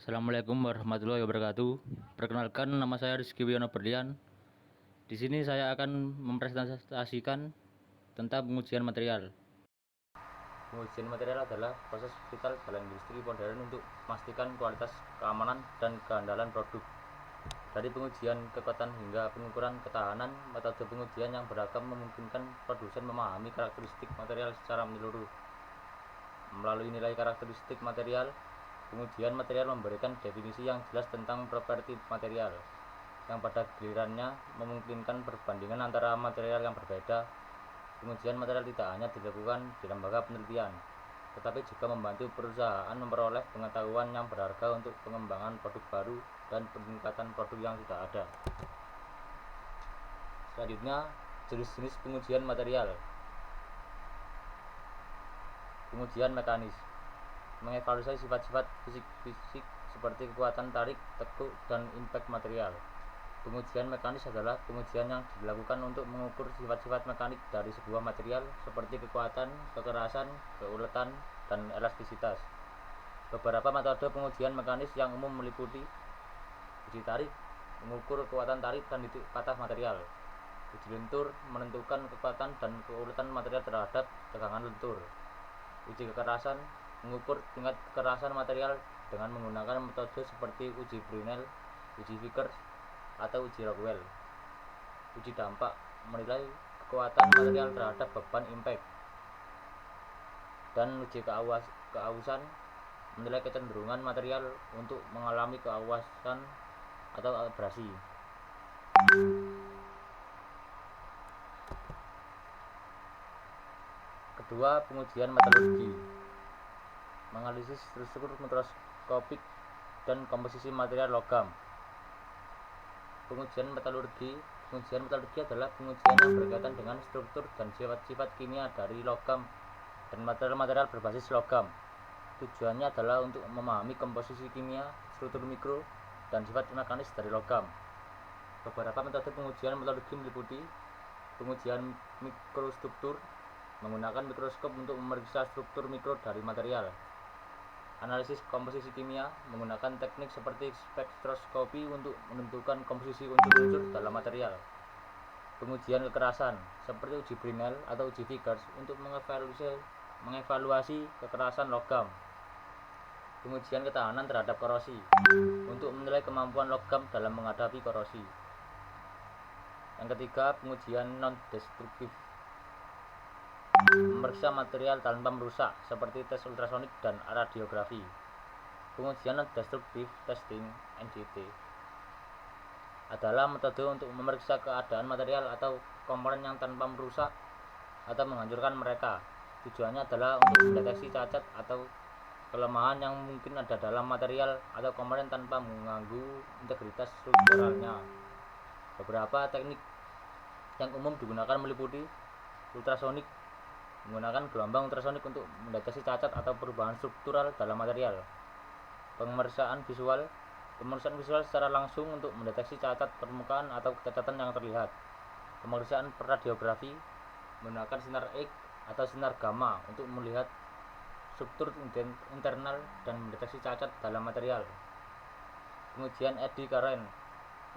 Assalamualaikum warahmatullahi wabarakatuh. Perkenalkan, nama saya Rizky Wiono Berlian. Di sini saya akan mempresentasikan tentang pengujian material. Pengujian material adalah proses vital dalam industri modern untuk memastikan kualitas, keamanan, dan keandalan produk. Dari pengujian kekuatan hingga pengukuran ketahanan, metode pengujian yang beragam memungkinkan produsen memahami karakteristik material secara menyeluruh. Melalui nilai karakteristik material, pengujian material memberikan definisi yang jelas tentang properti material, yang pada gilirannya memungkinkan perbandingan antara material yang berbeda. Pengujian material tidak hanya dilakukan di lembaga penelitian, tetapi juga membantu perusahaan memperoleh pengetahuan yang berharga untuk pengembangan produk baru dan peningkatan produk yang sudah ada. Selanjutnya, jenis-jenis pengujian material. Pengujian mekanis mengevaluasi sifat-sifat fisik seperti kekuatan tarik, tekuk, dan impact material. Pengujian mekanis adalah pengujian yang dilakukan untuk mengukur sifat-sifat mekanik dari sebuah material seperti kekuatan, kekerasan, keuletan, dan elastisitas. Beberapa metode pengujian mekanis yang umum meliputi uji tarik, mengukur kekuatan tarik dan titik patah material. Uji lentur, menentukan kekuatan dan keuletan material terhadap tegangan lentur. Uji kekerasan, mengukur tingkat kekerasan material dengan menggunakan metode seperti uji Brinell, uji Vickers, atau uji Rockwell. Uji dampak, menilai kekuatan material terhadap beban impact. Dan uji keausan, menilai kecenderungan material untuk mengalami keausan atau abrasi. Kedua, pengujian metalurgi menganalisis struktur mikroskopik dan komposisi material logam. Pengujian metalurgi adalah pengujian yang berkaitan dengan struktur dan sifat-sifat kimia dari logam dan material-material berbasis logam. Tujuannya adalah untuk memahami komposisi kimia, struktur mikro, dan sifat mekanis dari logam. Beberapa metode pengujian metalurgi meliputi pengujian mikrostruktur, menggunakan mikroskop untuk memeriksa struktur mikro dari material. Analisis komposisi kimia, menggunakan teknik seperti spektroskopi untuk menentukan komposisi unsur-unsur dalam material. Pengujian kekerasan, seperti uji Brinell atau uji Vickers untuk mengevaluasi kekerasan logam. Pengujian ketahanan terhadap korosi, untuk menilai kemampuan logam dalam menghadapi korosi. Yang ketiga, pengujian non-destruktif, memeriksa material tanpa merusak seperti tes ultrasonik dan radiografi. Pengujian non-destruktif testing (NDT) adalah metode untuk memeriksa keadaan material atau komponen yang tanpa merusak atau menghancurkan mereka. Tujuannya adalah untuk mendeteksi cacat atau kelemahan yang mungkin ada dalam material atau komponen tanpa mengganggu integritas strukturalnya. Beberapa teknik yang umum digunakan meliputi ultrasonik, menggunakan gelombang ultrasonik untuk mendeteksi cacat atau perubahan struktural dalam material. Pemeriksaan visual secara langsung untuk mendeteksi cacat permukaan atau kecacatan yang terlihat. Pemeriksaan radiografi, menggunakan sinar X atau sinar gamma untuk melihat struktur internal dan mendeteksi cacat dalam material. Pengujian eddy current,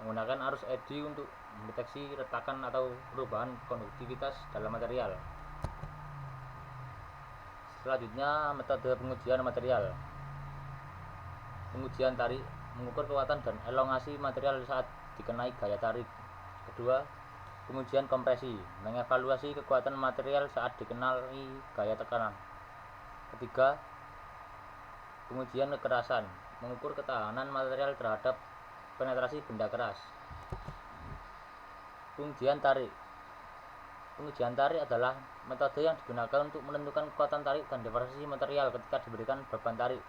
menggunakan arus eddy untuk mendeteksi retakan atau perubahan konduktivitas dalam material. Selanjutnya, metode pengujian material. Pengujian tarik, mengukur kekuatan dan elongasi material saat dikenai gaya tarik. Kedua, pengujian kompresi, mengevaluasi kekuatan material saat dikenai gaya tekanan. Ketiga, pengujian kekerasan, mengukur ketahanan material terhadap penetrasi benda keras. Pengujian tarik adalah metode yang digunakan untuk menentukan kekuatan tarik dan deformasi material ketika diberikan beban tarik.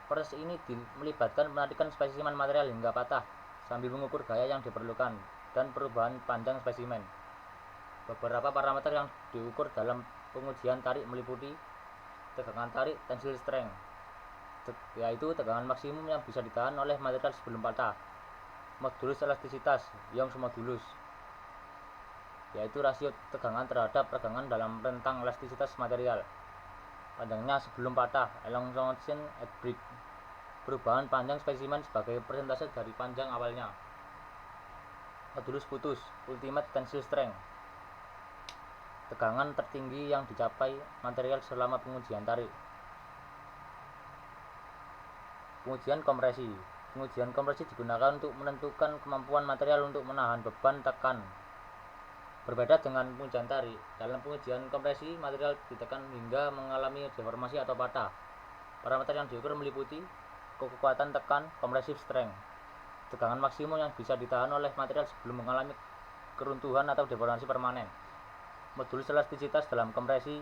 Proses ini melibatkan menarikan spesimen material hingga patah sambil mengukur gaya yang diperlukan dan perubahan panjang spesimen. Beberapa parameter yang diukur dalam pengujian tarik meliputi tegangan tarik tensile strength, yaitu tegangan maksimum yang bisa ditahan oleh material sebelum patah. Modulus elastisitas, Young's modulus, yaitu rasio tegangan terhadap tegangan dalam rentang elastisitas material. Panjangnya sebelum patah, elongation at break. Perubahan panjang spesimen sebagai persentase dari panjang awalnya. Modulus putus, ultimate tensile strength, tegangan tertinggi yang dicapai material selama pengujian tarik. Pengujian kompresi. Pengujian kompresi digunakan untuk menentukan kemampuan material untuk menahan beban tekan. Berbeda dengan pengujian tarik, dalam pengujian kompresi material ditekan hingga mengalami deformasi atau patah. Parameter yang diukur meliputi kekuatan tekan, compressive strength, tegangan maksimum yang bisa ditahan oleh material sebelum mengalami keruntuhan atau deformasi permanen. Modulus elastisitas dalam kompresi,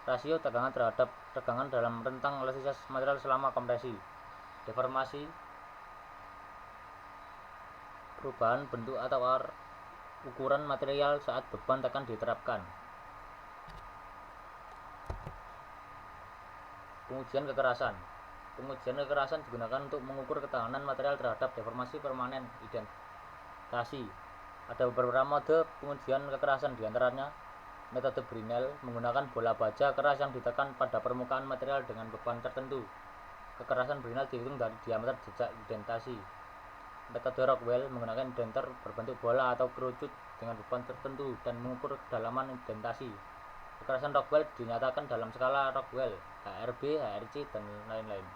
rasio tegangan terhadap tegangan dalam rentang elastisitas material selama kompresi. Deformasi, perubahan bentuk atau ukuran material saat beban tekan diterapkan. Pengujian kekerasan. Pengujian kekerasan digunakan untuk mengukur ketahanan material terhadap deformasi permanen identasi. Ada beberapa mode pengujian kekerasan, diantaranya metode Brinell menggunakan bola baja keras yang ditekan pada permukaan material dengan beban tertentu. Kekerasan Brinell dihitung dari diameter jejak identasi. Metode Rockwell menggunakan indenter berbentuk bola atau kerucut dengan beban tertentu dan mengukur kedalaman identasi. Kekerasan Rockwell dinyatakan dalam skala Rockwell, HRB, HRC, dan lain-lain.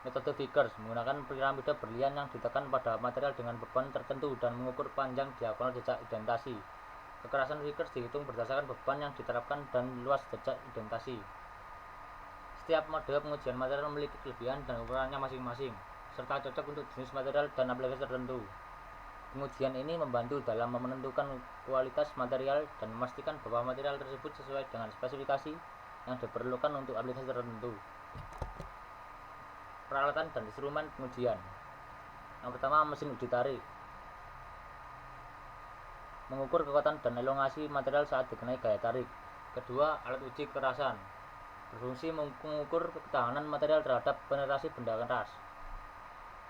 Metode Vickers menggunakan piramida berlian yang ditekan pada material dengan beban tertentu dan mengukur panjang diagonal jejak identasi. Kekerasan Vickers dihitung berdasarkan beban yang diterapkan dan luas jejak identasi. Setiap mode pengujian material memiliki kelebihan dan ukurannya masing-masing, serta cocok untuk jenis material dan aplikasi tertentu. Pengujian ini membantu dalam menentukan kualitas material dan memastikan bahwa material tersebut sesuai dengan spesifikasi yang diperlukan untuk aplikasi tertentu. Peralatan dan instrumen pengujian. Yang pertama, mesin uji tarik, mengukur kekuatan dan elongasi material saat dikenai gaya tarik. Kedua, alat uji kekerasan, berfungsi mengukur ketahanan material terhadap penetrasi benda keras.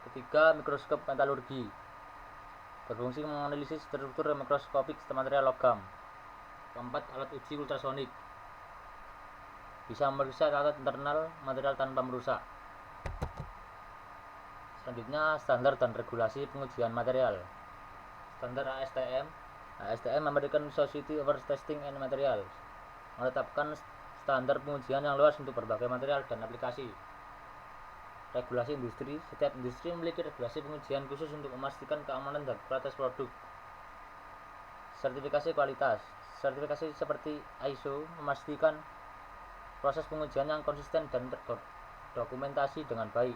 Ketiga, mikroskop metalurgi, berfungsi menganalisis struktur mikroskopik material logam. Keempat, alat uji ultrasonik, bisa memeriksa tata internal material tanpa merusak. Selanjutnya, standar dan regulasi pengujian material. Standar ASTM. ASTM American Society of Testing and Materials menetapkan standar pengujian yang luas untuk berbagai material dan aplikasi. Regulasi industri. Setiap industri memiliki regulasi pengujian khusus untuk memastikan keamanan dan kualitas produk. Sertifikasi kualitas. Sertifikasi seperti ISO memastikan proses pengujian yang konsisten dan terdokumentasi dengan baik.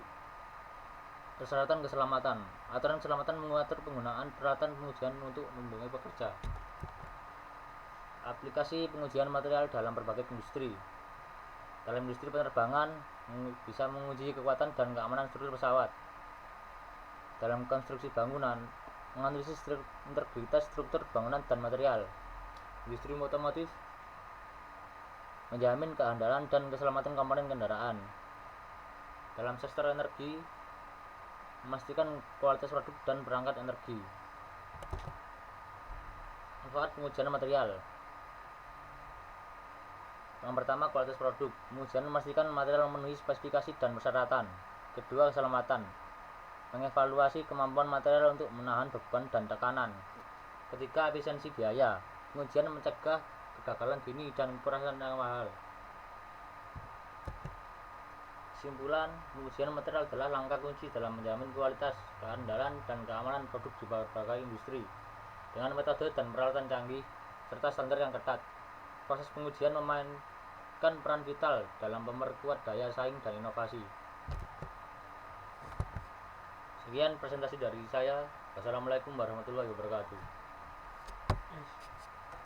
Persyaratan keselamatan. Aturan keselamatan mengatur penggunaan peralatan pengujian untuk melindungi pekerja. Aplikasi pengujian material dalam berbagai industri. Dalam industri penerbangan, bisa menguji kekuatan dan keamanan struktur pesawat. Dalam konstruksi bangunan, menganalisis integritas struktur bangunan dan material. Industri otomotif, menjamin keandalan dan keselamatan komponen kendaraan. Dalam sektor energi, memastikan kualitas produk dan perangkat energi. Manfaat pengujian material. Yang pertama, kualitas produk. Pengujian memastikan material memenuhi spesifikasi dan persyaratan. Kedua, keselamatan, mengevaluasi kemampuan material untuk menahan beban dan tekanan. Ketiga, efisiensi biaya. Pengujian mencegah kegagalan dini dan perawatan yang mahal. Kesimpulan, pengujian material adalah langkah kunci dalam menjamin kualitas, keandalan, dan keamanan produk di berbagai industri. Dengan metode dan peralatan canggih, serta standar yang ketat, proses pengujian memainkan peran vital dalam memperkuat daya saing dan inovasi. Sekian presentasi dari saya. Wassalamualaikum warahmatullahi wabarakatuh.